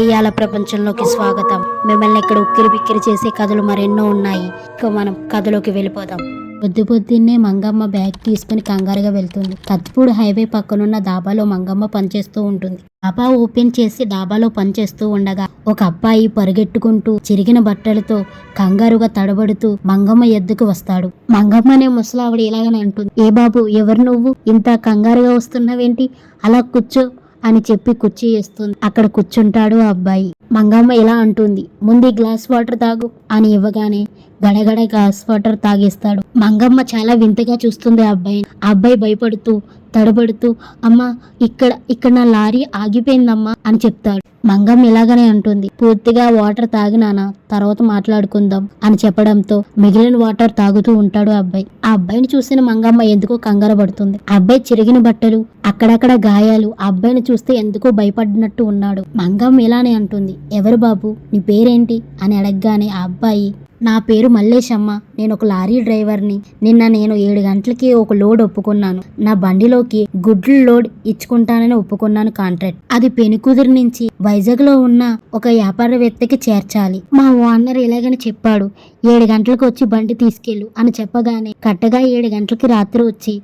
ఇయాల ప్రపంచంలోకి స్వాగతం. మిమ్మల్ని ఇక్కడ ఉక్కిరి బిక్కిరి చేసే కథలు మరెన్నో ఉన్నాయి. ఇక మనం కథలోకి వెళ్ళిపోదాం. పొద్దున్నే మంగమ్మ బ్యాగ్ తీసుకుని కంగారుగా వెళ్తుంది. కత్తిపూడి హైవే పక్కనున్న డాబాలో మంగమ్మ పనిచేస్తూ ఉంటుంది. డాబా ఓపెన్ చేసి డాబాలో పనిచేస్తూ ఉండగా ఒక అబ్బాయి పరిగెట్టుకుంటూ చిరిగిన బట్టలతో కంగారుగా తడబడుతూ మంగమ్మ ఎద్దుకు వస్తాడు. మంగమ్మనే ముసలావిడ ఇలాగనే అంటుంది, ఏ బాబు, ఎవరు నువ్వు? ఇంత కంగారుగా వస్తున్నావేంటి? అలా కూర్చో అని చెప్పి కుర్చీ వేస్తుంది. అక్కడ కూర్చుంటాడు ఆ అబ్బాయి. మంగమ్మ ఇలా అంటుంది, ముందు గ్లాస్ వాటర్ తాగు అని ఇవ్వగానే గడగడ గ్లాస్ వాటర్ తాగేస్తాడు. మంగమ్మ చాలా వింతగా చూస్తుంది ఆ అబ్బాయి. ఆ అబ్బాయి భయపడుతూ తడబడుతూ, అమ్మా, ఇక్కడ నా లారీ ఆగిపోయిందమ్మా అని చెప్తాడు. మంగమ్మ ఇలాగనే అంటుంది, పూర్తిగా వాటర్ తాగినానా, తర్వాత మాట్లాడుకుందాం అని చెప్పడంతో మిగిలిన వాటర్ తాగుతూ ఉంటాడు ఆ అబ్బాయి. ఆ అబ్బాయిని చూసిన మంగమ్మ ఎందుకో కంగారు పడుతుంది. ఆ అబ్బాయి చిరిగిన బట్టలు, అక్కడక్కడ గాయాలు, ఆ అబ్బాయిని చూస్తే ఎందుకో భయపడినట్టు ఉన్నాడు. మంగమ్మ ఇలానే అంటుంది, ఎవరు బాబు, నీ పేరేంటి అని అడగగానే ఆ అబ్బాయి, నా పేరు మల్లేశమ్మ, నేను ఒక లారీ డ్రైవర్ని. నిన్న నేను 7 గంటలకి ఒక లోడ్ ఒప్పుకున్నాను. నా బండిలోకి గుడ్లు లోడ్ ఇచ్చుకుంటానని ఒప్పుకున్నాను కాంట్రాక్ట్. అది పెనుకుదురు నుంచి వైజాగ్ లో ఉన్న ఒక వ్యాపారవేత్తకి చేర్చాలి. మా ఓనర్ ఇలాగని చెప్పాడు, 7 గంటలకు వచ్చి బండి తీసుకెళ్ళు అని చెప్పగానే కట్టగా 7 గంటలకి రాత్రి వచ్చి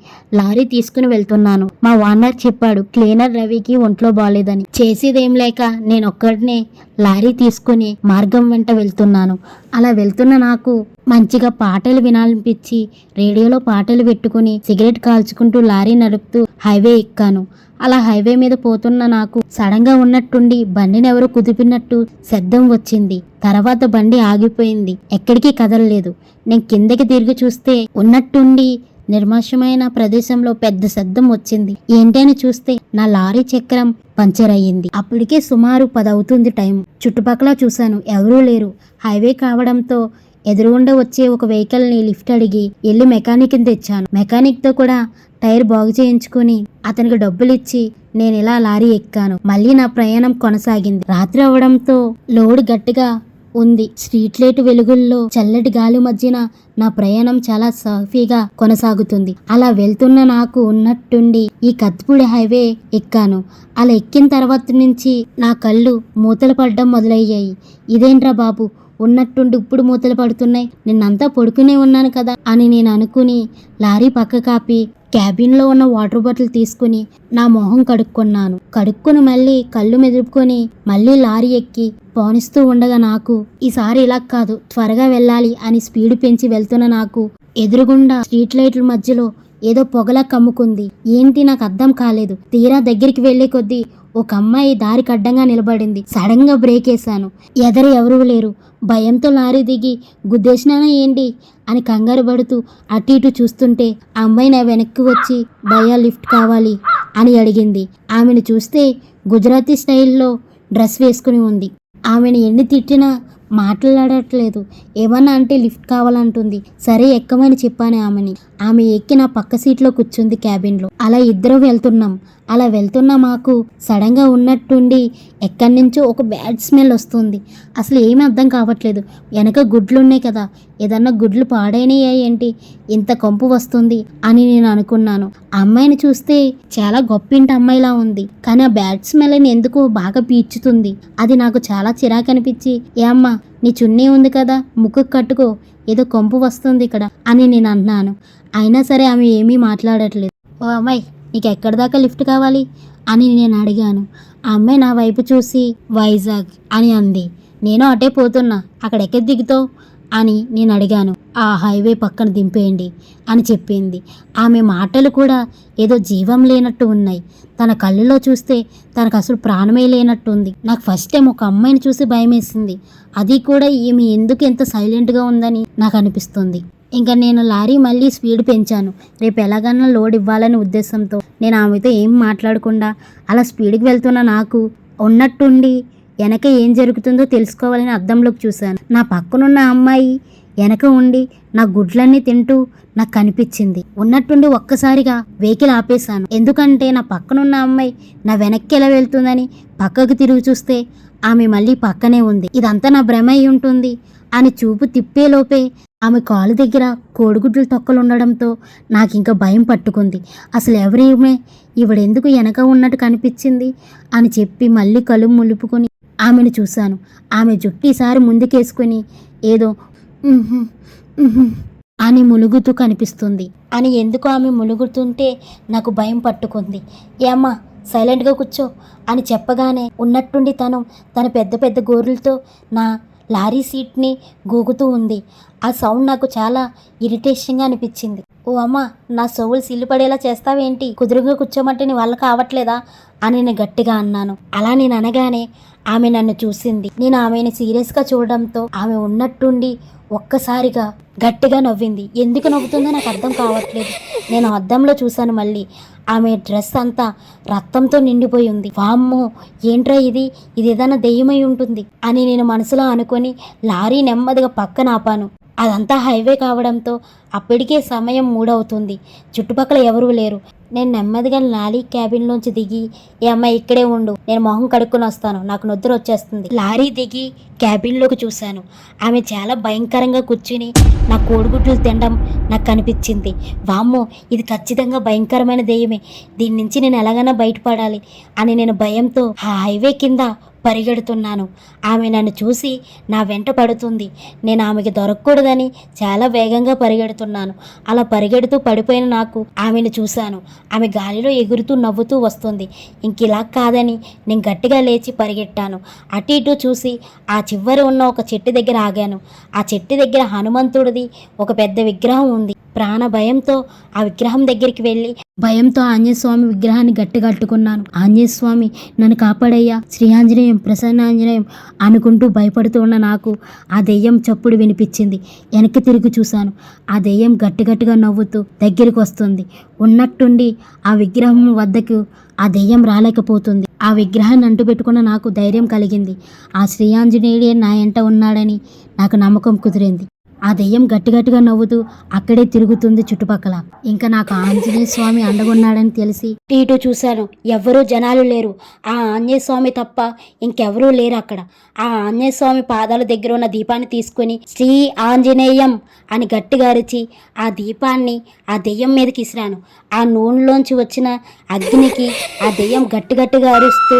లారీ తీసుకుని వెళ్తున్నాను. మా ఓనర్ చెప్పాడు, క్లీనర్ రవికి ఒంట్లో బాలేదని. చేసేదేం లేక నేను ఒక్కడినే లారీ తీసుకుని మార్గం వెంట వెళ్తున్నాను. అలా వెళ్తున్న నాకు మంచిగా పాటలు వినాలనిపించి రేడియోలో పాటలు పెట్టుకుని సిగరెట్ కాల్చుకుంటూ లారీ నడుపుతూ హైవే ఎక్కాను. అలా హైవే మీద పోతున్న నాకు సడన్ గా ఉన్నట్టుండి బండిని ఎవరో కుదిపినట్టు శబ్దం వచ్చింది. తర్వాత బండి ఆగిపోయింది, ఎక్కడికి కదలలేదు. నేను కిందకి తిరిగి చూస్తే ఉన్నట్టుండి నిర్మానుష్యమైన ప్రదేశంలో పెద్ద శబ్దం వచ్చింది. ఏంటి అని చూస్తే నా లారీ చక్రం పంచర్ అయ్యింది. అప్పటికే సుమారు 10 అవుతుంది టైం. చుట్టుపక్కల చూశాను, ఎవరూ లేరు. హైవే కావడంతో ఎదురుగుండా వచ్చే ఒక వెహికల్ ని లిఫ్ట్ అడిగి వెళ్ళి మెకానిక్ ని తెచ్చాను. మెకానిక్ తో కూడా టైర్ బాగు చేయించుకుని అతనికి డబ్బులు ఇచ్చి నేను ఇలా లారీ ఎక్కాను. మళ్ళీ నా ప్రయాణం కొనసాగింది. రాత్రి అవడంతో లోడ్ గట్టిగా ఉంది. స్ట్రీట్ లైట్ వెలుగుల్లో చల్లటి గాలి మధ్యన నా ప్రయాణం చాలా సాఫీగా కొనసాగుతుంది. అలా వెళ్తున్న నాకు ఉన్నట్టుండి ఈ కత్తిపూడి హైవే ఎక్కాను. అలా ఎక్కిన తర్వాత నుంచి నా కళ్ళు మూతలు పడడం మొదలయ్యాయి. ఇదేంట్రా బాబు, ఉన్నట్టుండి ఇప్పుడు మూతలు పడుతున్నాయి, నిన్నంతా పడుకునే ఉన్నాను కదా అని నేను అనుకుని లారీ పక్క కాపి క్యాబిన్లో ఉన్న వాటర్ బాటిల్ తీసుకుని నా మొహం కడుక్కున్నాను. కడుక్కుని మళ్ళీ కళ్ళు మెదుపుకొని మళ్ళీ లారీ ఎక్కి పోనిస్తూ ఉండగా నాకు ఈసారి ఇలా కాదు, త్వరగా వెళ్ళాలి అని స్పీడ్ పెంచి వెళ్తున్న నాకు ఎదురుగుండా స్ట్రీట్ లైట్ల మధ్యలో ఏదో పొగలా కమ్ముకుంది. ఏంటి నాకు అర్థం కాలేదు. తీరా దగ్గరికి వెళ్లే కొద్దీ ఒక అమ్మాయి దారికి అడ్డంగా నిలబడింది. సడన్ గా బ్రేక్ వేశాను. ఎవరూ లేరు. భయంతో లారీ దిగి గుద్దేసినానా ఏంటి అని కంగారు పడుతూ అటు ఇటు చూస్తుంటే ఆ అమ్మాయి నా వెనక్కి వచ్చి, భయ్యా లిఫ్ట్ కావాలి అని అడిగింది. ఆమెను చూస్తే గుజరాతీ స్టైల్లో డ్రెస్ వేసుకుని ఉంది. ఆమెను ఎన్ని తిట్టినా మాట్లాడట్లేదు. ఏమన్నా అంటే లిఫ్ట్ కావాలంటుంది. సరే ఎక్కమని చెప్పాను ఆమెని. ఆమె ఎక్కి నా పక్క సీట్లో కూర్చుంది క్యాబిన్లో. అలా ఇద్దరం వెళ్తున్నాం. అలా వెళ్తున్న మాకు సడన్ గా ఉన్నట్టుండి ఎక్కడి నుంచో ఒక బ్యాడ్ స్మెల్ వస్తుంది. అసలు ఏమీ అర్థం కావట్లేదు. వెనక గుడ్లు ఉన్నాయి కదా, ఏదన్నా గుడ్లు పాడైనయా ఏంటి, ఇంత కంపు వస్తుంది అని నేను అనుకున్నాను. ఆ అమ్మాయిని చూస్తే చాలా గొప్పింటి అమ్మాయిలా ఉంది, కానీ ఆ బ్యాడ్ స్మెల్ అని ఎందుకో బాగా పీల్చుతుంది. అది నాకు చాలా చిరాకు అనిపించి, ఏ అమ్మా, నీ చున్నీ ఉంది కదా, ముక్కు కట్టుకో, ఏదో కంపు వస్తుంది ఇక్కడ అని నేను అన్నాను. అయినా సరే ఆమె ఏమీ మాట్లాడట్లేదు. ఓ అమ్మాయి, నీకు ఎక్కడి దాకా లిఫ్ట్ కావాలి అని నేను అడిగాను. ఆ అమ్మాయి నా వైపు చూసి వైజాగ్ అని అంది. నేను అటే పోతున్నా, అక్కడ ఎక్కడ దిగుతావు అని నేను అడిగాను. ఆ హైవే పక్కన దింపేయండి అని చెప్పింది. ఆమె మాటలు కూడా ఏదో జీవం లేనట్టు ఉన్నాయి. తన కళ్ళలో చూస్తే తనకు అసలు ప్రాణమే లేనట్టు ఉంది. నాకు ఫస్ట్ టైం ఒక అమ్మాయిని చూసి భయం వేసింది. అది కూడా ఈమె ఎందుకు ఎంత సైలెంట్గా ఉందని నాకు అనిపిస్తుంది. ఇంకా నేను లారీ మళ్ళీ స్పీడ్ పెంచాను. రేపు ఎలాగైనా లోడ్ ఇవ్వాలనే ఉద్దేశంతో నేను ఆమెతో ఏం మాట్లాడకుండా అలా స్పీడ్కి వెళ్తున్న నాకు ఉన్నట్టుండి వెనక ఏం జరుగుతుందో తెలుసుకోవాలని అద్దంలోకి చూశాను. నా పక్కనున్న అమ్మాయి వెనక ఉండి నా గుడ్లన్నీ తింటూ నాకు కనిపించింది. ఉన్నట్టుండి ఒక్కసారిగా వెహికల్ ఆపేశాను. ఎందుకంటే నా పక్కనున్న అమ్మాయి నా వెనక్కి ఎలా వెళ్తుందని పక్కకు తిరిగి చూస్తే ఆమె మళ్ళీ పక్కనే ఉంది. ఇదంతా నా భ్రమ అయి ఉంటుంది అని చూపు తిప్పేలోపే ఆమె కాలు దగ్గర కోడిగుడ్ల తొక్కలు ఉండడంతో నాకు ఇంకా భయం పట్టుకుంది. అసలు ఎవరేమే, ఈవిడెందుకు వెనక ఉన్నట్టు కనిపించింది అని చెప్పి మళ్ళీ కళ్ళు ములుపుకొని ఆమెను చూశాను. ఆమె జుట్టు ఈసారి ముందుకేసుకుని ఏదో "ఉహు, ఉహు" అని ములుగుతూ కనిపిస్తుంది. అని ఎందుకు ఆమె ములుగుతుంటే నాకు భయం పట్టుకుంది. ఏమ్మా సైలెంట్గా కూర్చో అని చెప్పగానే ఉన్నట్టుండి తన పెద్ద పెద్ద గోర్లతో నా లారీ సీట్ని గోకుతూ ఉంది. ఆ సౌండ్ నాకు చాలా ఇరిటేషన్గా అనిపించింది. ఓ అమ్మ, నా చెవులు సిల్లు పడేలా చేస్తావేంటి? కుదురుగా కూర్చోమంటే నీ వల్ల కావట్లేదా అని నేను గట్టిగా అన్నాను. అలా నేను అనగానే ఆమె నన్ను చూసింది. నేను ఆమెని సీరియస్గా చూడడంతో ఆమె ఉన్నట్టుండి ఒక్కసారిగా గట్టిగా నవ్వింది. ఎందుకు నవ్వుతుందో నాకు అర్థం కావట్లేదు. నేను అద్దంలో చూశాను మళ్ళీ. ఆమె డ్రెస్ అంతా రక్తంతో నిండిపోయి ఉంది. వామ్మో, ఏంట్రా ఇది ఏదైనా దెయ్యమై ఉంటుంది అని నేను మనసులో అనుకొని లారీ నెమ్మదిగా పక్కన ఆపాను. అదంతా హైవే కావడంతో అప్పటికే సమయం 3 అవుతుంది. చుట్టుపక్కల ఎవరూ లేరు. నేను నెమ్మదిగా లారీ క్యాబిన్లోంచి దిగి, ఏ అమ్మాయి ఇక్కడే ఉండు, నేను మొహం కడుక్కొని వస్తాను, నాకు నిద్ర వచ్చేస్తుంది. లారీ దిగి క్యాబిన్లోకి చూశాను. ఆమె చాలా భయంకరంగా కూర్చుని నా కోడిగుడ్లు తినడం నాకు కనిపించింది. వామ్మో, ఇది ఖచ్చితంగా భయంకరమైన దెయ్యమే. దీని నుంచి నేను ఎలాగైనా బయటపడాలి అని నేను భయంతో ఆ హైవే కింద పరిగెడుతున్నాను. ఆమె నన్ను చూసి నా వెంట పడుతుంది. నేను ఆమెకి దొరకకూడదని చాలా వేగంగా పరిగెడుతున్నాను. అలా పరిగెడుతూ పడిపోయిన నాకు ఆమెను చూశాను. ఆమె గాలిలో ఎగురుతూ నవ్వుతూ వస్తుంది. ఇంకిలా కాదని నేను గట్టిగా లేచి పరిగెట్టాను. అటు ఇటు చూసి ఆ చివరి ఉన్న ఒక చెట్టు దగ్గర ఆగాను. ఆ చెట్టు దగ్గర హనుమంతుడిది ఒక పెద్ద విగ్రహం ఉంది. ప్రాణ భయంతో ఆ విగ్రహం దగ్గరికి వెళ్ళి భయంతో ఆంజనేయస్వామి విగ్రహాన్ని గట్టిగా అట్టుకున్నాను. ఆంజనేయస్వామి నన్ను కాపాడయ్యా, శ్రీ ఆంజనేయం, ప్రసన్నాంజనేయం అనుకుంటూ భయపడుతూ ఉన్న నాకు ఆ దెయ్యం చప్పుడు వినిపించింది. వెనక్కి తిరిగి చూశాను. ఆ దెయ్యం గట్టిగట్టిగా నవ్వుతూ దగ్గరికి వస్తుంది. ఉన్నట్టుండి ఆ విగ్రహం వద్దకు ఆ దెయ్యం రాలేకపోతుంది. ఆ విగ్రహాన్ని అంటుపెట్టుకున్న నాకు ధైర్యం కలిగింది. ఆ శ్రీ ఆంజనేయుడే నా ఎంట ఉన్నాడని నాకు నమ్మకం కుదిరింది. ఆ దెయ్యం గట్టిగట్టిగా నవ్వుతూ అక్కడే తిరుగుతుంది చుట్టుపక్కల. ఇంకా నాకు ఆంజనేయ స్వామి అండగున్నాడని తెలిసి ఇటు చూశాను. ఎవ్వరూ జనాలు లేరు. ఆ ఆంజనేయ స్వామి తప్ప ఇంకెవరూ లేరు అక్కడ. ఆ ఆంజనేయ స్వామి పాదాల దగ్గర ఉన్న దీపాన్ని తీసుకుని శ్రీ ఆంజనేయం అని గట్టిగా అరిచి ఆ దీపాన్ని ఆ దెయ్యం మీదకి ఇసిరాను. ఆ నూనెలోంచి వచ్చిన అగ్నికి ఆ దెయ్యం గట్టిగట్టిగా అరుస్తూ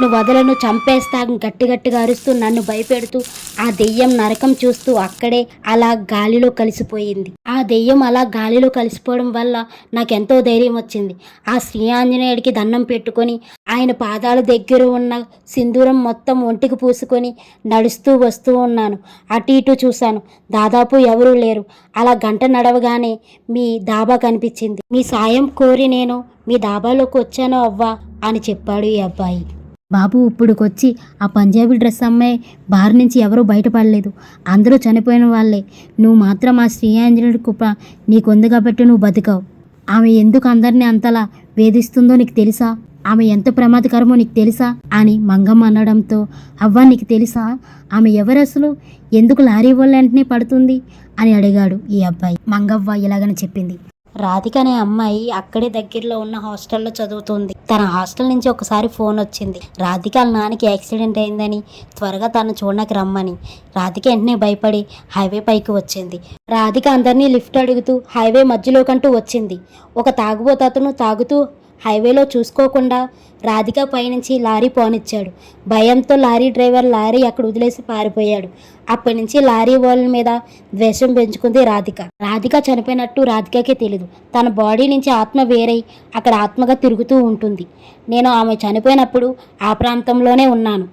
నువ్వు వదలను, చంపేస్తా గట్టిగట్టిగా అరుస్తూ నన్ను భయపెడుతూ ఆ దెయ్యం నరకం చూస్తూ అక్కడే అలా గాలిలో కలిసిపోయింది. ఆ దెయ్యం అలా గాలిలో కలిసిపోవడం వల్ల నాకెంతో ధైర్యం వచ్చింది. ఆ శ్రీ ఆంజనేయుడికి దండం పెట్టుకొని ఆయన పాదాల దగ్గర ఉన్న సింధూరం మొత్తం ఒంటికి పూసుకొని నడుస్తూ వస్తూ ఉన్నాను. అటు ఇటు చూశాను. దాదాపు ఎవరూ లేరు. అలా గంట నడవగానే మీ దాబా కనిపించింది. మీ సాయం కోరి నేను మీ దాబాలోకి వచ్చాను అవ్వా అని చెప్పాడు ఈ అబ్బాయి. బాబు, ఇప్పుడుకొచ్చి ఆ పంజాబీ డ్రెస్ అమ్మాయి బారి నుంచి ఎవరూ బయటపడలేదు. అందరూ చనిపోయిన వాళ్ళే. నువ్వు మాత్రం ఆ శ్రీ ఆంజనేయుడి కృప నీకుంది కాబట్టి నువ్వు బతికావు. ఆమె ఎందుకు అందరినీ అంతలా వేధిస్తుందో నీకు తెలుసా? ఆమె ఎంత ప్రమాదకరమో నీకు తెలుసా అని మంగమ్మ అనడంతో, అవ్వ నీకు తెలుసా ఆమె ఎవరు, అసలు ఎందుకు లారీ వాళ్ళ వెంటనే పడుతుంది అని అడిగాడు ఈ అబ్బాయి. మంగవ్వ ఇలాగని చెప్పింది. రాధిక అనే అమ్మాయి అక్కడే దగ్గరలో ఉన్న హాస్టల్లో చదువుతుంది. తన హాస్టల్ నుంచి ఒకసారి ఫోన్ వచ్చింది. రాధిక వాళ్ళ నాన్నకి యాక్సిడెంట్ అయిందని త్వరగా తను చూడడానికి రమ్మని. రాధిక వెంటనే భయపడి హైవే పైకి వచ్చింది. రాధిక అందరినీ లిఫ్ట్ అడుగుతూ హైవే మధ్యలోకంటూ వచ్చింది. ఒక తాగుబోతు తాగుతూ హైవేలో చూసుకోకుండా రాధిక పైనుంచి లారీ పోనిచ్చాడు. భయంతో లారీ డ్రైవర్ లారీ అక్కడ వదిలేసి పారిపోయాడు. అప్పటి నుంచి లారీ వాళ్ళ మీద ద్వేషం పెంచుకుంది రాధిక. రాధిక చనిపోయినట్టు రాధికకే తెలీదు. తన బాడీ నుంచి ఆత్మ వేరై అక్కడ ఆత్మగా తిరుగుతూ ఉంటుంది. నేను ఆమె చనిపోయినప్పుడు ఆ ప్రాంతంలోనే ఉన్నాను.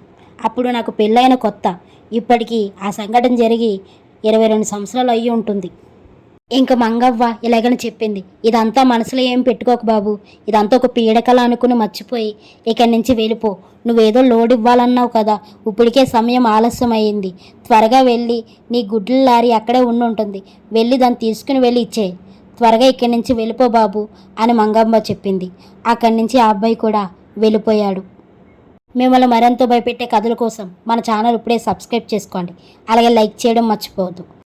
అప్పుడు నాకు పెళ్ళైన కొత్త. ఇప్పటికీ ఆ సంఘటన జరిగి 22 సంవత్సరాలు అయ్యి ఉంటుంది. ఇంక మంగవ్వ ఇలాగని చెప్పింది. ఇదంతా మనసులో ఏం పెట్టుకోకు బాబు, ఇదంతా ఒక పీడకల అనుకుని మర్చిపోయి ఇక్కడి నుంచి వెళ్ళిపో. నువ్వేదో లోడ్ ఇవ్వాలన్నావు కదా, ఇప్పటికే సమయం ఆలస్యం అయ్యింది. త్వరగా వెళ్ళి నీ గుడ్ల లారీ అక్కడే ఉంటుంది, వెళ్ళి దాన్ని తీసుకుని వెళ్ళి ఇచ్చేయి. త్వరగా ఇక్కడి నుంచి వెళ్ళిపో బాబు అని మంగమ్మ చెప్పింది. అక్కడి నుంచి ఆ అబ్బాయి కూడా వెళ్ళిపోయాడు. మిమ్మల్ని మరింత భయపెట్టే కథల కోసం మన ఛానల్ ఇప్పుడే సబ్స్క్రైబ్ చేసుకోండి. అలాగే లైక్ చేయడం మర్చిపోవద్దు.